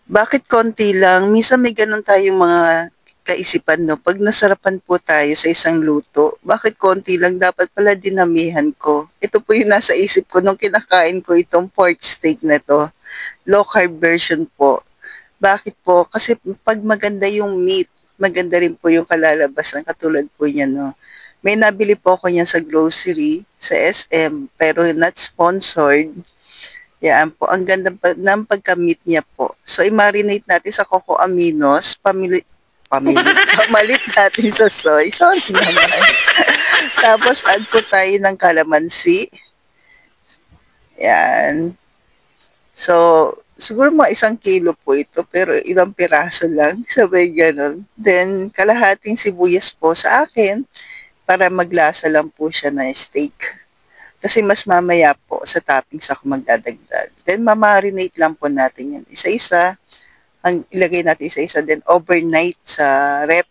Bakit konti lang? Minsan may gano'n tayong mga kaisipan 'no, 'pag nasarapan po tayo sa isang luto, bakit konti lang, dapat pala dinamihan ko. Ito po yung nasa isip ko nung kinakain ko itong pork steak na 'to, low carb version po. Bakit po? Kasi 'pag maganda yung meat, maganda rin po yung kalalabasan katulad po niyan 'no. May nabili po ako niyan sa grocery, sa SM, pero not sponsored. Yan po, ang ganda pa ng pagka-meat niya po. So, i-marinate natin sa coco aminos, pamalit natin sa soy. Sorry naman. Tapos, add po tayo ng calamansi. Yan. So, siguro mga 1 kilo po ito, pero ilang piraso lang, sabay ganun. Then, kalahating sibuyas po sa akin, para maglasa lang po siya na steak. Kasi mas mamaya po sa toppings ako magdadagdag. Then mamarinate lang po natin yan. Isa-isa. Ang ilagay natin isa-isa. Then overnight sa rep.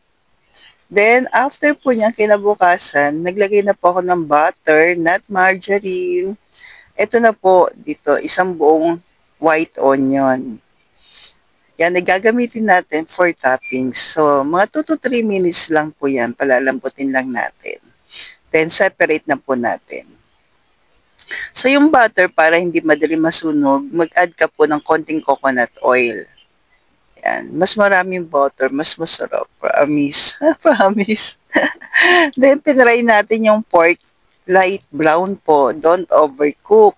Then after po niya kinabukasan, naglagay na po ako ng butter, not margarine. Ito na po dito, isang buong white onion. Yan, gagamitin natin for toppings. So, mga 2 to 3 minutes lang po yan. Palalambutin lang natin. Then, separate na po natin. So, yung butter, para hindi madali masunog, mag-add ka po ng konting coconut oil. Yan. Mas maraming butter, mas masarap. Promise. Promise. Then, pinry natin yung pork. Light brown po. Don't overcook.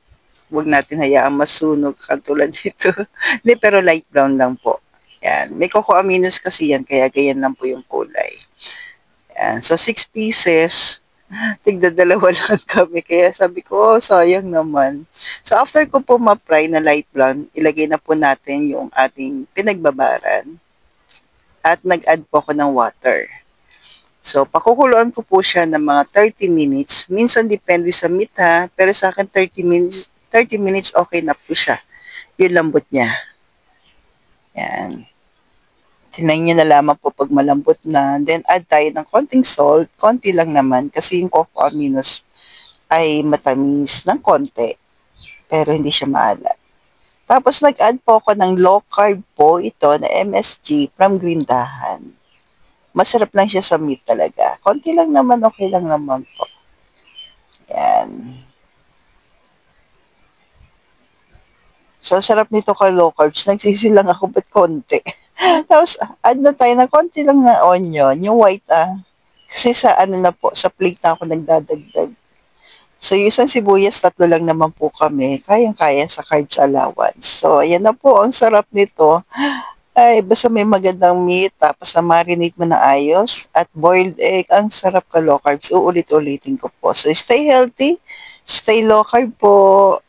Huwag natin hayaang masunog katulad dito. Hindi, pero light brown lang po. Yan. May coco aminos kasi yan, kaya ganyan lang po yung kulay. Yan. So, 6 pieces. Tigda-dalawa lang kami. Kaya sabi ko, oh, sayang naman. So, after ko po ma-fry na light brown, ilagay na po natin yung ating pinagbabaran. At nag-add po ako ng water. So, pakukuluan ko po siya ng mga 30 minutes. Minsan depende sa meat ha, pero sa akin 30 minutes okay na po siya. Yung lambot niya. Yan. Tingnan nyo na lamang po pag malambot na. Then, add tayo ng konting salt. Konti lang naman kasi yung coco aminos ay matamis ng konti. Pero hindi siya maalat. Tapos, nag-add po ako ng low carb po ito na MSG from Grindahan. Masarap lang siya sa meat talaga. Konti lang naman, okay lang naman po. Yan. So, sarap nito ka low carbs. Nagsisilang ako ba't konti. Tapos, add na tayo ng konti lang na onion, yung white Kasi sa ano na po, sa plate na ako nagdadagdag. So, yung isang sibuyas, 3 lang naman po kami. Kayang-kaya sa carbs allowance. So, ayan na po, ang sarap nito. Ay, basta may magandang meat, tapos na-marinate mo na ayos, at boiled egg, ang sarap ka low carbs. Uulit-ulitin ko po. So, stay healthy, stay low carb po.